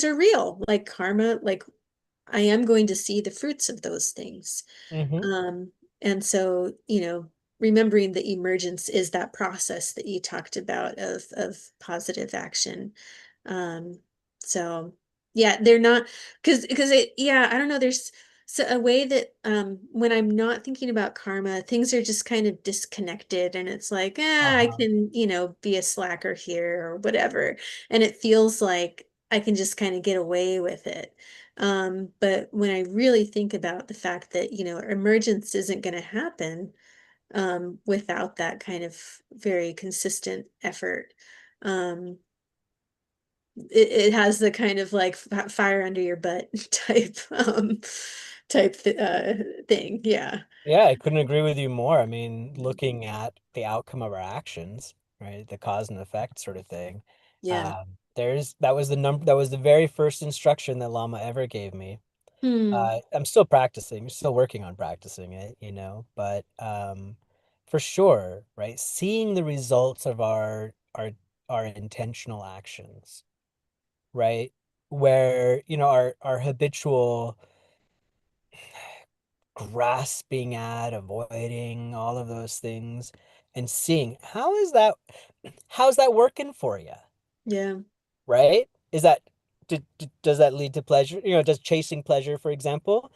are real. Like karma, like I am going to see the fruits of those things. Hmm. Um, and so, remembering the emergence is that process that you talked about of positive action. Um, so Yeah, they're not because it yeah, I don't know, there's so a way that when I'm not thinking about karma, things are just kind of disconnected and it's like, I Uh-huh. can, be a slacker here or whatever. And it feels like I can just kind of get away with it. But when I really think about the fact that, emergence isn't going to happen without that kind of very consistent effort. Um, it has the kind of like fire under your butt thing. Yeah. Yeah, I couldn't agree with you more. I mean, looking at the outcome of our actions, right? The cause and effect sort of thing. Yeah. That was the very first instruction that Llama ever gave me. Hmm. I'm still practicing, still working on practicing it, but for sure, right? Seeing the results of our intentional actions, right? Where, our habitual grasping at, avoiding all of those things and seeing how's that working for you, Yeah. right? Does that lead to pleasure? Does chasing pleasure, for example,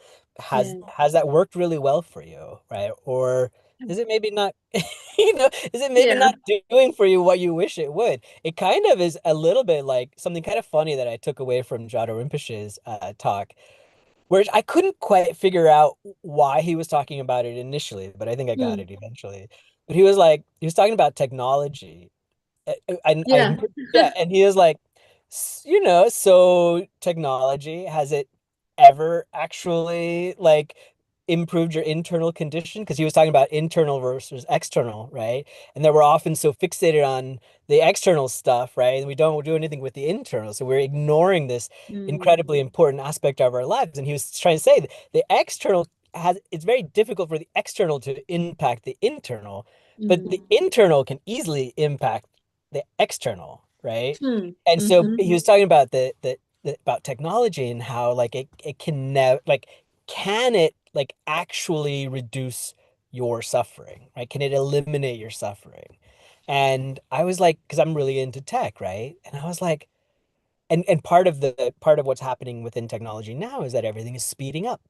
Yeah. has that worked really well for you, right? Or is it maybe not, is it maybe Yeah. not doing for you what you wish it would? It kind of is a little bit like something kind of funny that I took away from Jado Rinpoche's talk, where I couldn't quite figure out why he was talking about it initially, but I think I got Hmm. it eventually. But he was talking about technology. Yeah. Yeah, and he was like, so technology, has it ever actually like improved your internal condition? Because he was talking about internal versus external, right? And that we're often so fixated on the external stuff, right? And we don't do anything with the internal. So we're ignoring this Mm, incredibly important aspect of our lives. And he was trying to say that the external it's very difficult for the external to impact the internal, but mm, the internal can easily impact the external, right? hmm. And so Hmm. he was talking about about technology and how like it can never like can it like actually reduce your suffering, right? Can it eliminate your suffering? And I was like, because I'm really into tech, right? And I was like, and part of what's happening within technology now is that everything is speeding up,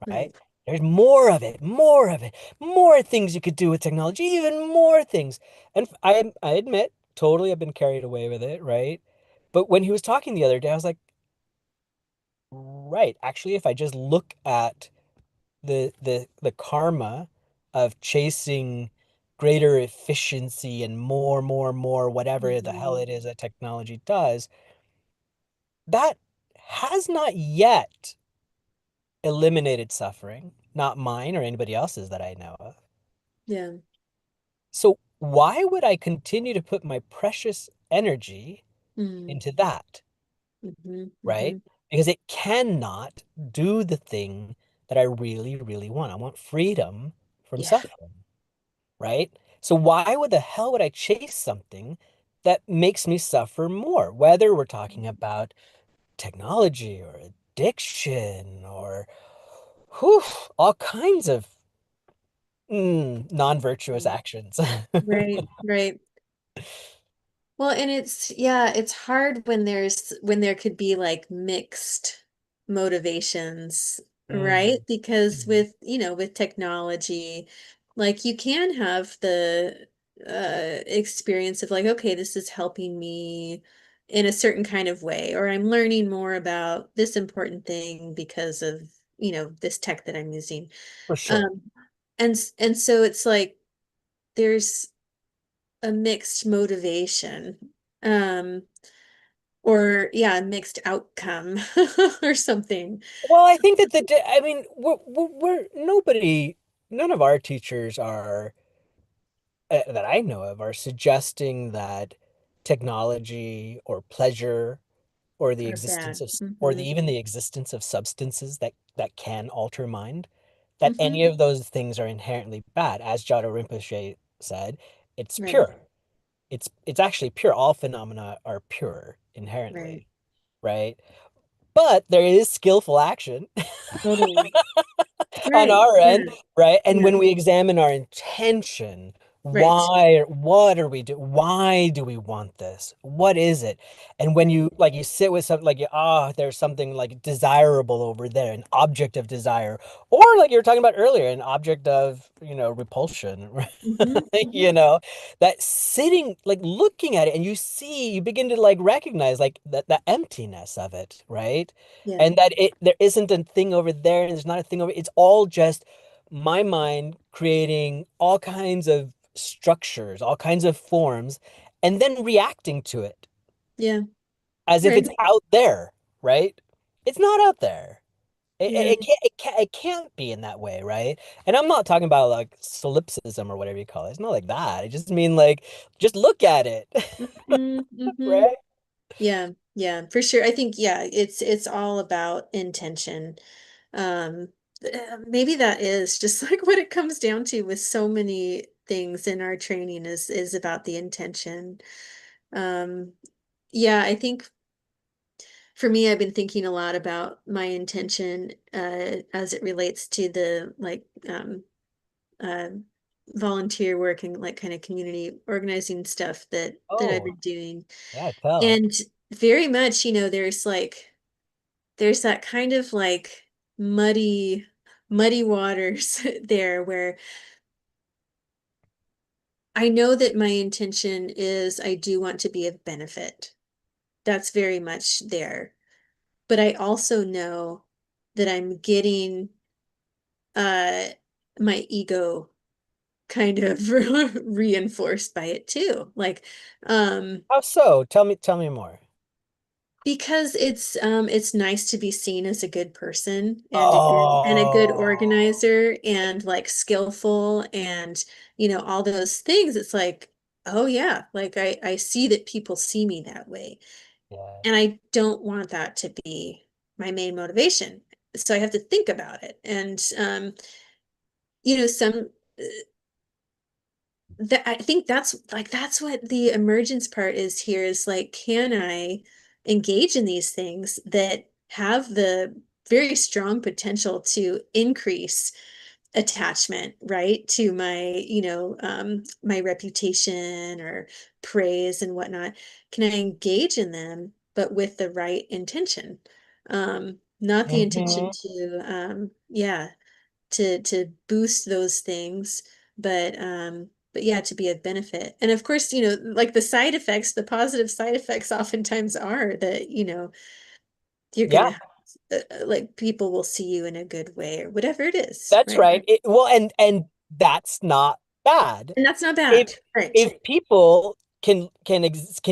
right? Right. There's more of it, more of it, more things you could do with technology, even more things. And I admit, totally I've been carried away with it, right? But when he was talking the other day, I was like, right, actually, if I just look at the karma of chasing greater efficiency and more, whatever the hell Mhm. it is that technology does, that has not yet eliminated suffering, not mine or anybody else's that I know of. Yeah. So why would I continue to put my precious energy Mm, into that, hmm. right? Hmm. Because it cannot do the thing that I really, really want. I want freedom from Yeah. suffering, right? So why would the hell would I chase something that makes me suffer more? Whether we're talking about technology or addiction or whew, all kinds of non-virtuous Mm. actions. Right. Right. Well, and yeah, it's hard when there could be like mixed motivations, right? Mhm. Because Mhm. with technology, like you can have the experience of like, okay, this is helping me in a certain kind of way, or I'm learning more about this important thing because of, this tech that I'm using. For sure. Um, and so it's like there's a mixed motivation. Um, or yeah, a mixed outcome or something. Well, I think that I mean, none of our teachers are, that I know of, are suggesting that technology or pleasure or the Or bad. even the existence of substances that can alter mind, that Hmm. any of those things are inherently bad. As Jado Rinpoche said, it's Right, pure. It's actually pure. All phenomena are pure right. inherently, right? But there is skillful action Totally. on Right. our end, Yeah. right? And Yeah. when we examine our intention, Right. what are we doing? Why do we want this? What is it? And when Right. you like you sit with something like there's something like desirable over there, an object of desire, or like you were talking about earlier, an object of, repulsion, Hmm. you Hmm. know, that sitting, like looking at it, and you begin to like recognize like the emptiness of it, right? Yeah. And that there isn't a thing over there, and there's not a thing over, it's all just my mind creating all kinds of structures, all kinds of forms, and then reacting to it Yeah. as if Right. it's out there, right? It's not out there. Yeah. It can't be in that way, right? And I'm not talking about like solipsism or whatever you call it. It's not like that. I just mean like, just look at it, Hmm. Hmm. right? Yeah. Yeah, for sure. I think, yeah, it's all about intention. Um, Maybe that is just like what it comes down to with so many things in our training is about the intention. Um, yeah, I think for me, I've been thinking a lot about my intention as it relates to the uh, volunteer work and like kind of community organizing stuff that I've Oh, been doing. yeah, tell. And very much, there's that kind of like muddy, muddy waters there where I know that my intention is I do want to be of benefit. That's very much there. But I also know that I'm getting uh my ego kind of reinforced by it too. Like How so? Tell me more. because it's nice to be seen as a good person and a good Oh, organizer and like skillful and all those things. It's like, oh yeah, like I see that people see me that way. yeah. And I don't want that to be my main motivation. So I have to think about it. And some that I think that's what the emergence part is here is like, can I engage in these things that have the very strong potential to increase attachment, right? To my reputation or praise and whatnot. Can I engage in them, but with the right intention? Not the intention Hmm. to boost those things, but yeah, to be a benefit. And of course, like the side effects, the positive side effects oftentimes are that, you're Yeah, gonna like people will see you in a good way or whatever it is, that's right? right. Well, and that's not bad. And that's not if bad, right? if people can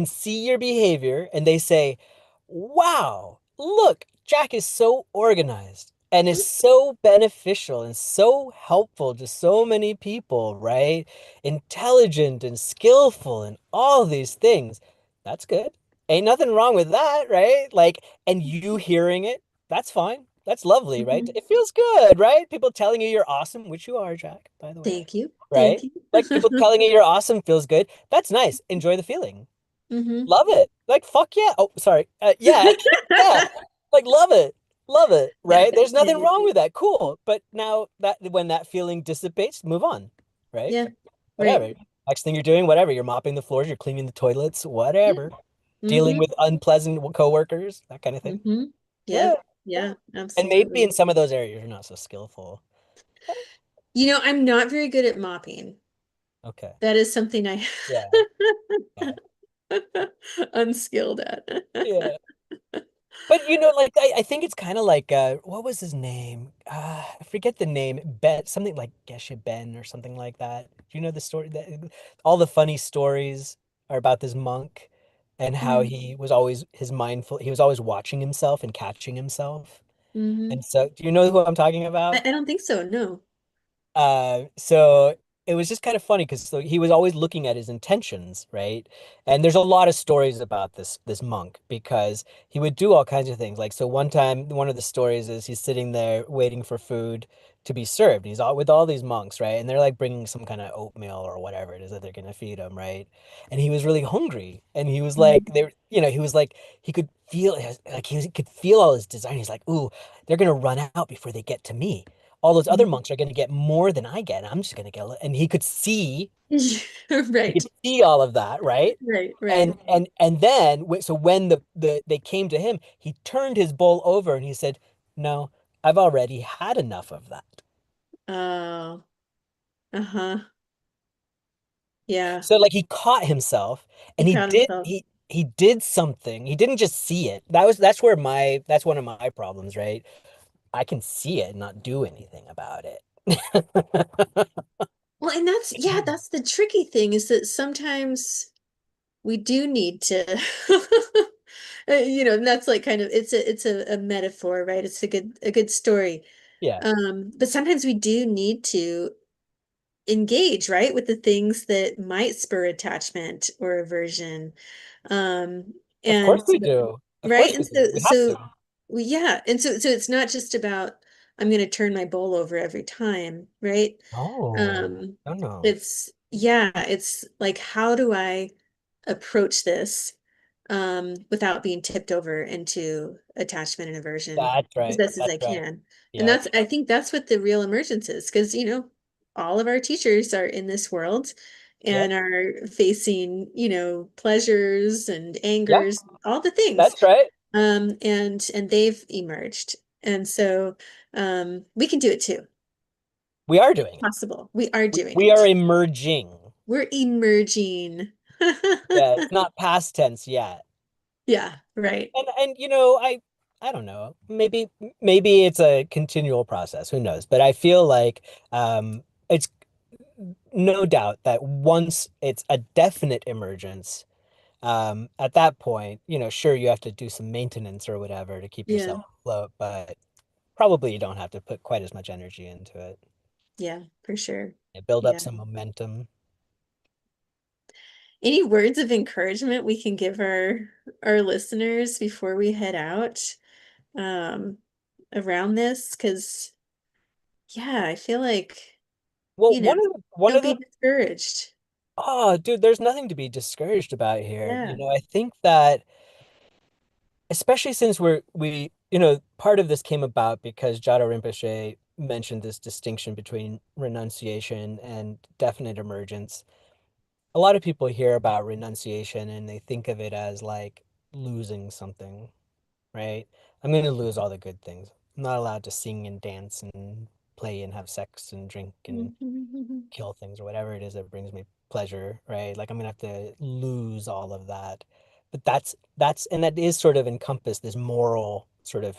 see your behavior and they say, "Wow, look, Jack is so organized and is so beneficial and so helpful to so many people, right? Intelligent and skillful and all these things." That's good. Ain't nothing wrong with that, right? Like, and you hearing it, that's fine. That's lovely, right? Mhm. It feels good, right? People telling you you're awesome, which you are, Jack, by the way, Thank you. Thank right? you. Like people telling you you're awesome feels good. That's nice. Enjoy the feeling. Hmm. Love it. Like fuck yeah. Oh, sorry. Yeah, actually, yeah. Like love it. Love it, Yeah. right? There's nothing Yeah. wrong with that. Cool. But now that when that feeling dissipates, move on, right? Yeah. Right. Whatever. Next thing you're doing, whatever. You're mopping the floors, you're cleaning the toilets, Yeah. whatever. Dealing Hmm. with unpleasant coworkers, that kind of thing. Hmm. Yeah. Yeah. Yeah. Yeah. And maybe in Absolutely. some of those areas you're not so skillful. I'm not very good at mopping. Okay. That is something I Yeah. Yeah. unskilled at. Yeah. But like I think it's kind of like what was his name? I forget the name. Ben, something like Geshe Ben or something like that. Do you know the story? All the funny stories are about this monk and how Mm-hmm. he was always his mindful. He was always watching himself and catching himself. Mm-hmm. And so, do you know who I'm talking about? I don't think so. No. So it was just kind of funny because so he was always looking at his intentions, right? And there's a lot of stories about this monk because he would do all kinds of things. Like so one time, one of the stories is he's sitting there waiting for food to be served. He's all with all these monks, right? And they're like bringing some kind of oatmeal or whatever it is that they're gonna feed him, right? And he was really hungry, and he was like, Mhm. he was like, he could feel like he could feel all his desire. He's like, ooh, they're gonna run out before they get to me. all those other Mhm. monks are going to get more than I get. I'm just going to get, and he Right. could see all of that, right? Right. Right. And then so when they came to him, he turned his bowl over and he said, "No, I've already had enough of that." Oh, uh-huh. Yeah. So like he caught himself He and caught himself. he did something. He didn't just see it. That's one of my problems, right? I can see it and not do anything about it. Well, and yeah, that's the tricky thing is that sometimes we do need to and that's like kind of it's a metaphor, right? It's a good story. Yeah, But sometimes we do need to engage, right, with the things that might spur attachment or aversion. Um, of course and we do. Of right, course and we do. so We have so to. well, yeah, and so it's not just about I'm going to turn my bowl over every time, right? Oh, Um, no, no. it's yeah, it's like how do I approach this without being tipped over into attachment and aversion That's as right. best as That's I right. can. And Yeah. I think that's what the real emergence is, because all of our teachers are in this world Yep. and are facing, pleasures and Yep. angers, all the things. That's right. And they've emerged. And so we can do it too. We are doing it. Possible. We are doing We are it. emerging. We're emerging. Yeah, it's not past tense yet. Yeah, right. And I don't know. Maybe it's a continual process. Who knows? But I feel like it's no doubt that once it's a definite emergence, at that point, sure you have to do some maintenance or whatever to keep Yeah, yourself afloat, but probably you don't have to put quite as much energy into it. yeah, for sure. Build up Yeah. some momentum. Any words of encouragement we can give our listeners before we head out um around this? Because yeah, I feel like, Well, you know, one don't of be the discouraged. oh, dude, there's nothing to be discouraged about here. Yeah. I think that especially since part of this came about because Jado Rinpoche mentioned this distinction between renunciation and definite emergence. A lot of people hear about renunciation and they think of it as like losing something, right? I'm going to lose all the good things. I'm not allowed to sing and dance and play and have sex and drink and kill things or whatever it is that brings me pleasure, right? Like I'm gonna have to lose all of that. But and that is sort of encompassed this moral sort of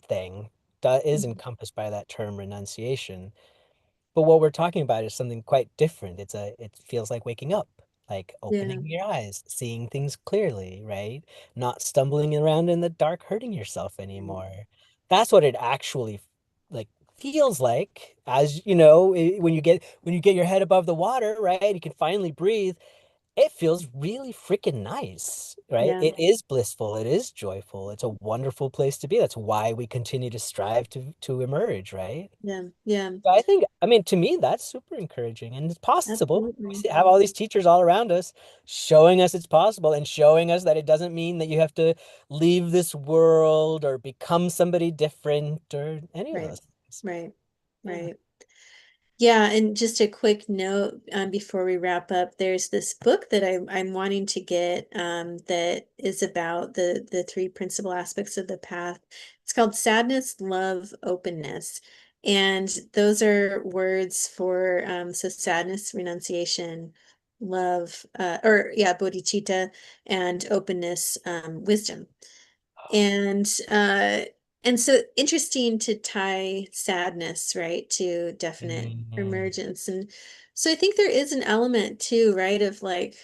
thing that is encompassed by that term renunciation. But what we're talking about is something quite different. It feels like waking up, like Yeah. opening your eyes, seeing things clearly, right? Not stumbling around in the dark, hurting yourself anymore. That's what it actually like feels like as when you get your head above the water, right? You can finally breathe. It feels really freaking nice, right? Yeah. It is blissful, it is joyful. It's a wonderful place to be. That's why we continue to strive to emerge, right? Yeah. Yeah. So I mean, to me, that's super encouraging and it's possible. Absolutely. Have all these teachers all around us showing us it's possible and showing us that it doesn't mean that you have to leave this world or become somebody different or any of Right. those things. Right. Yeah. Right. Yeah, and just a quick note before we wrap up, there's this book that I'm wanting to get that is about the three principal aspects of the path. It's called Sadness, Love, Openness. And those are words for so sadness, renunciation, love, or yeah, bodhicitta, and openness, wisdom. And so interesting to tie sadness, right, to definite Mhm. emergence. And so I think there is an element too, right, of like,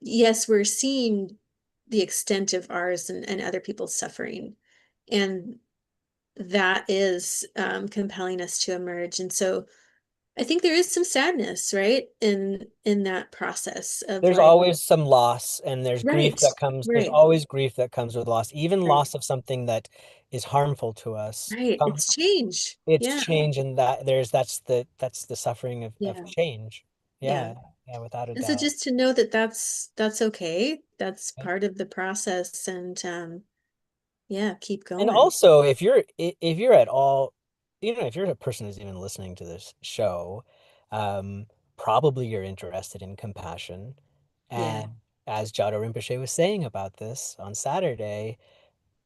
yes, we're seeing the extent of ours and other people's suffering. And that is compelling us to emerge. And so I think there is some sadness, right, in that process of There's like, always some loss and right, there's right, always grief that comes with loss, even right, loss of something that is harmful to us. right. It's change. It's Yeah, change and that's the suffering of yeah. change. Yeah. Yeah, yeah, without a And so doubt. just to know that that's okay. That's part of the process and yeah, keep And going. also, if you're at all if you're a person who's even listening to this show, um, probably you're interested in compassion. Yeah. And as Jado Rinpoche was saying about this on Saturday,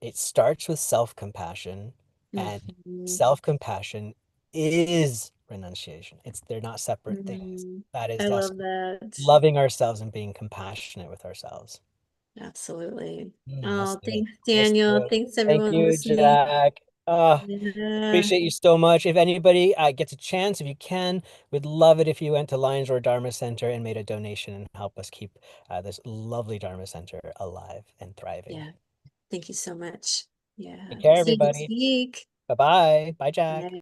it starts with self-compassion, and Hmm. self-compassion is renunciation. They're not separate things. Hmm. That is I us love that. loving ourselves and being compassionate with ourselves. Absolutely. Let's Oh, do it. thanks, Let's do Daniel. it. Thanks, Thank everyone you, listening. Jack. Yeah. Appreciate you so much. If anybody gets a chance, if you can, we'd love it if you went to Lions Roar Dharma Center and made a donation and help us keep this lovely Dharma Center alive and thriving. Yeah. Thank you so much. Take Yeah. care, See you next everybody. week. Bye-bye. Bye, Yeah. Jack.